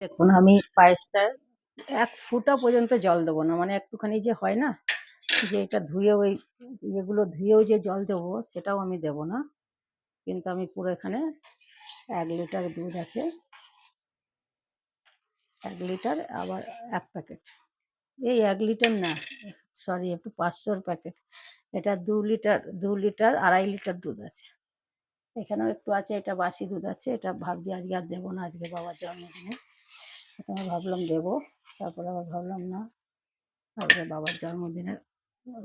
দেখুন আমি পায়েসটার ১ ফোঁটা পর্যন্ত জল দেবো না। মানে একটুখানি যে হয় না? যে এটা ধুয়ে ওই ইয়েগুলো ধুয়েও যে জল দেবো সেটাও আমি দেবো না। কিন্তু আমি পুরো এখানে ১ লিটার দুধ আছে, ১ লিটার আবার ১ প্যাকেট। এই ১ লিটার না, সরি একটু ৫০০ র প্যাকেট। এটা ২ লিটার ২.৫ লিটার দুধ আছে। এখানেও একটু আছে, এটা বাসি দুধ আছে। এটা ভাবছি আজকে আর দেবো না, আজকে বাবার জন্মদিনে। প্রথমে ভাবলাম দেবো, তারপরে আবার ভাবলাম না, আজকে বাবার জন্মদিনের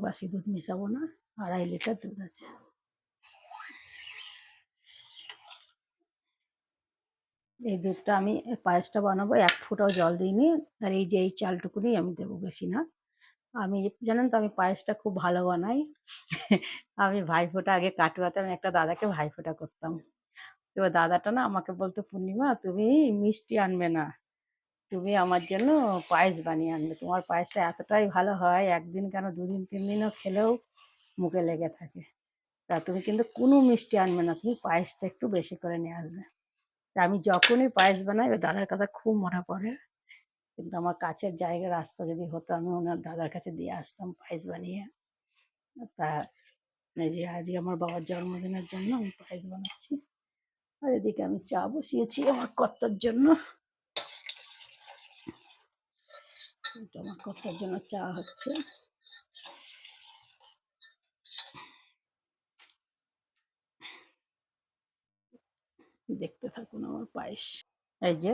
বাসি দুধ মেশাবো না। ২.৫ লিটার দুধ আছে। এই দুধটা আমি পায়েসটা বানাবো, ১ ফোঁটাও জল দিইনি। আর এই যে এই চালটুকুনি আমি দেবো, বেশি না। আমি জানেন তো আমি পায়েসটা খুব ভালো বানাই। আমি ভাইফোঁটা আগে কাটোয়াতে আমি একটা দাদাকে ভাইফোঁটা করতাম। তো দাদাটা না আমাকে বলতো, পূর্ণিমা তুমি মিষ্টি আনবে না, তুমি আমার জন্য পায়েস বানিয়ে আনবে। তোমার পায়েসটা এতটাই ভালো হয়, ১ দিন কেন ২ দিন ৩ দিনও খেলেও মুখে লেগে থাকে। তা তুমি কিন্তু কোনো মিষ্টি আনবে না, তুমি পায়েসটা একটু বেশি করে নিয়ে আসবে। তা আমি যখনই পায়েস বানাই ওই দাদার কথা খুব মনে পড়ে। কিন্তু আমার কাছের জায়গায় রাস্তা যদি হতো আমি ওনার দাদার কাছে দিয়ে আসতাম পায়েস বানিয়ে। তা এই যে আজকে আমার বাবার জন্মদিনের জন্য আমি পায়েস বানাচ্ছি। আর এদিকে আমি চা বসিয়েছি আমার কর্তার জন্য। এটা আমার কর্তার জন্য চা হচ্ছে। দেখতে থাকুন আমার পায়েস। এই যে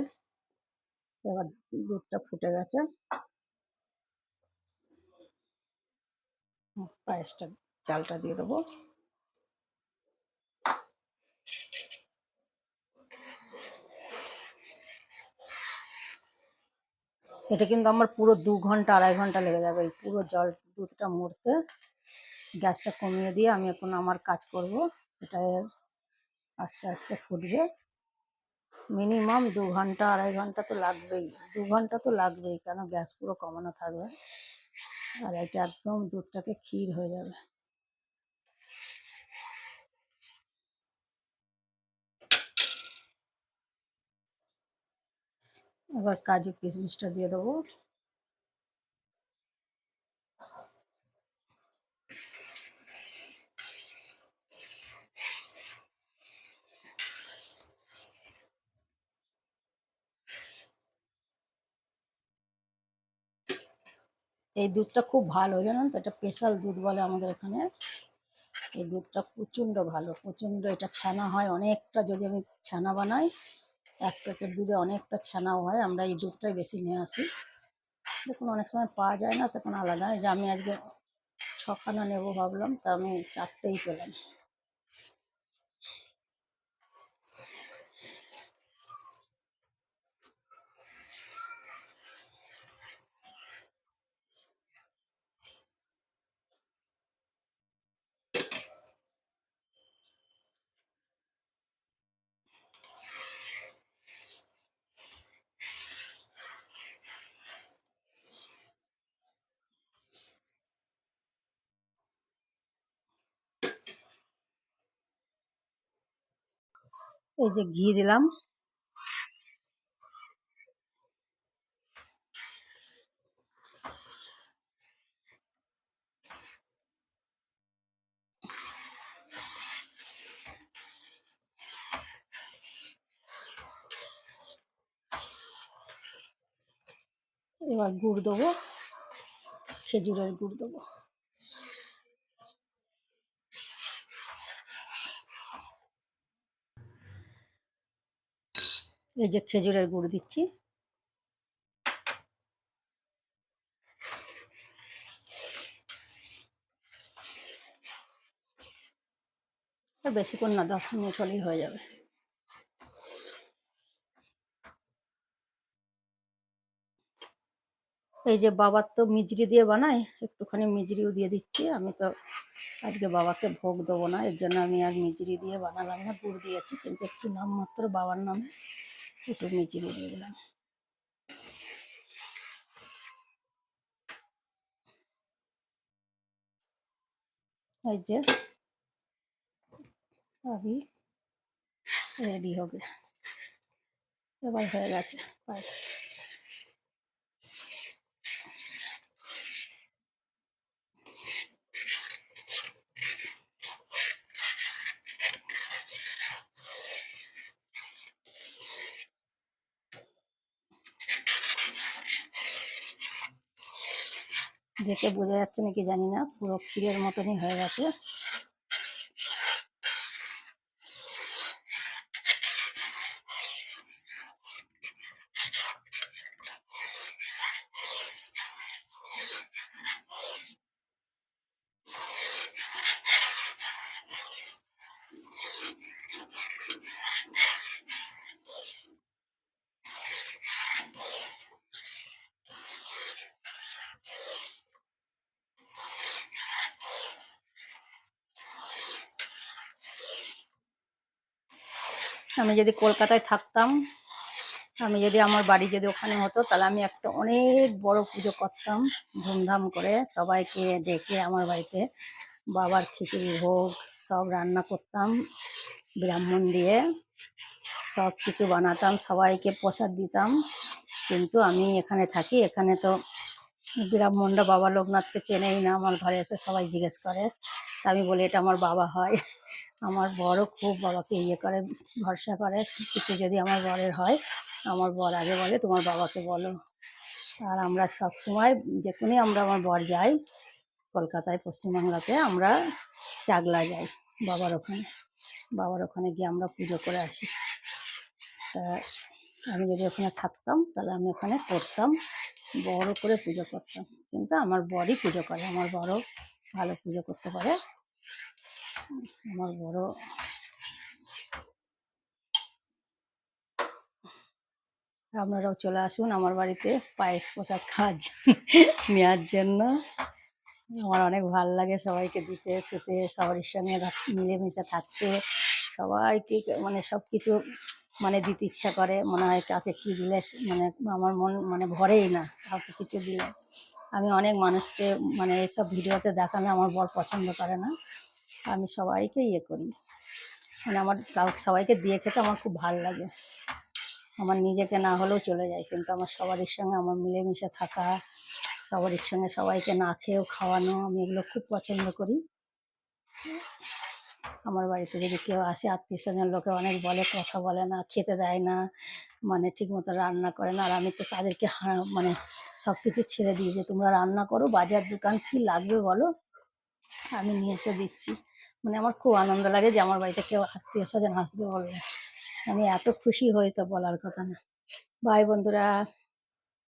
এবার দুধটা ফুটে গেছে, পায়েসটা চালটা দিয়ে দেবো। এটা কিন্তু আমার পুরো ২ ঘন্টা ২.৫ ঘন্টা লেগে যাবে এই পুরো জল দুধটা মরতে। গ্যাসটা কমিয়ে দিয়ে আমি এখন আমার কাজ করব। এটা আস্তে আস্তে ফুটবে। মিনিমাম ২ ঘন্টা ২.৫ ঘন্টা তো লাগবেই। ২ ঘন্টা তো লাগবেই, কেন গ্যাস পুরো কমানো থাকবে। আর এটা একদম দুধটাকে ক্ষীর হয়ে যাবে। এবার কাজু কিশমিশটা দিয়ে দেবো। এই দুধটা খুব ভালো, জানেন তো, এটা স্পেশাল দুধ বলে আমাদের এখানে। এই দুধটা প্রচণ্ড ভালো, প্রচণ্ড। এটা ছানা হয় অনেকটা, যদি আমি ছানা বানাই ১ প্যাকেট দুধে অনেকটা ছানাও হয়। আমরা এই দুধটাই বেশি নিয়ে আসি। দেখুন অনেক সময় পাওয়া যায় না, তখন আলাদা। যে আমি আজকে ৬খানা নেবো ভাবলাম, তা আমি ৪টেই পেলাম। এই যে ঘি দিলাম। এবার গুড় দেবো, খেজুরের গুড় দেবো। এই যে খেজুরের গুড় দিচ্ছি। আর বেশিক্ষণ না, ১০ মিনিট হলেই হয়ে যাবে। এই যে বাবার তো মিজরি দিয়ে বানাই, একটুখানি মিজরিও দিয়ে দিচ্ছি। আমি তো আজকে বাবাকে ভোগ দেবো না, এর জন্য আমি আর মিজরি দিয়ে বানালাম না। গুড় দিয়েছি কিন্তু একটু নামমাত্র বাবার নামে একটু মিজরি দিয়ে দিলাম। এই যে अभी रेडी हो गया। এবার হয়ে গেছে পায়েসটা। দেখে বোঝা যাচ্ছে নাকি জানি না, পুরো ক্ষীরের মতনই হয়ে গেছে। আমি যদি কলকাতায় থাকতাম, আমি যদি আমার বাড়ি যদি ওখানে হতো, তাহলে আমি একটা অনেক বড় পুজো করতাম ধুমধাম করে, সবাইকে ডেকে আমার বাড়িতে বাবার খিচুড়ি ভোগ সব রান্না করতাম, ব্রাহ্মণ দিয়ে সব কিছু বানাতাম, সবাইকে প্রসাদ দিতাম। কিন্তু আমি এখানে থাকি, এখানে তো ব্রাহ্মণরা বাবা লোকনাথকে চেনেই না, আমার ঘরে এসে সবাই জিজ্ঞেস করে। তা আমি বলি এটা আমার বাবা হয়। আমার বড় খুব বাবাকে ইয়ে করে, ভরসা করে। কিছু যদি আমার বরের হয়, আমার বর আগে বলে তোমার বাবাকে বলো। আর আমরা সবসময় যেখানে আমরা আমার বর যাই, কলকাতায় পশ্চিমবাংলাতে আমরা চাগলা যাই বাবার ওখানে, বাবার ওখানে গিয়ে আমরা পুজো করে আসি। তা আমি যদি ওখানে থাকতাম তাহলে আমি ওখানে করতাম, বড় করে পুজো করতাম। কিন্তু আমার বরই পুজো করে, আমার বড় ভালো পুজো করতে পারে। আমার বড়, আপনারাও চলে আসুন আমার বাড়িতে পায়েস প্রসাদ খাওয়ার নেওয়ার জন্য। আমার অনেক ভালো লাগে সবাইকে দিতে খেতে, সবার সঙ্গে মিলেমিশে থাকতে, সবাইকে মানে সব কিছু মানে দিতে ইচ্ছা করে, মনে হয় কাকে কী দিলে মানে আমার মন মানে ভরেই না কাউকে কিছু দিলে। আমি অনেক মানুষকে মানে এসব ভিডিওতে দেখানো আমার বর পছন্দ করে না, আমি সবাইকে ইয়ে করি, মানে আমার সবাইকে দিয়ে খেতে আমার খুব ভালো লাগে। আমার নিজেকে না হলেও চলে যায়, কিন্তু আমার সবারই সঙ্গে আমার মিলেমিশে থাকা, সবারই সঙ্গে সবাইকে না খেয়েও খাওয়ানো, আমি এগুলো খুব পছন্দ করি। আমার বাড়িতে যদি কেউ আসে, আত্মীয় স্বজন, লোকে অনেক বলে কথা বলে না, খেতে দেয় না, মানে ঠিক মতো রান্না করে না। আর আমি তো তাদেরকে মানে সব কিছু ছেড়ে দিই যে তোমরা রান্না করো, বাজার দোকান কী লাগবে বলো, আমি নিয়ে এসে দিচ্ছি। মানে আমার খুব আনন্দ লাগে যে আমার বাড়িতে কেউ আত্মীয় স্বজন আসবে বললে, আমি এত খুশি হই তো বলার কথা না। বাই বন্ধুরা।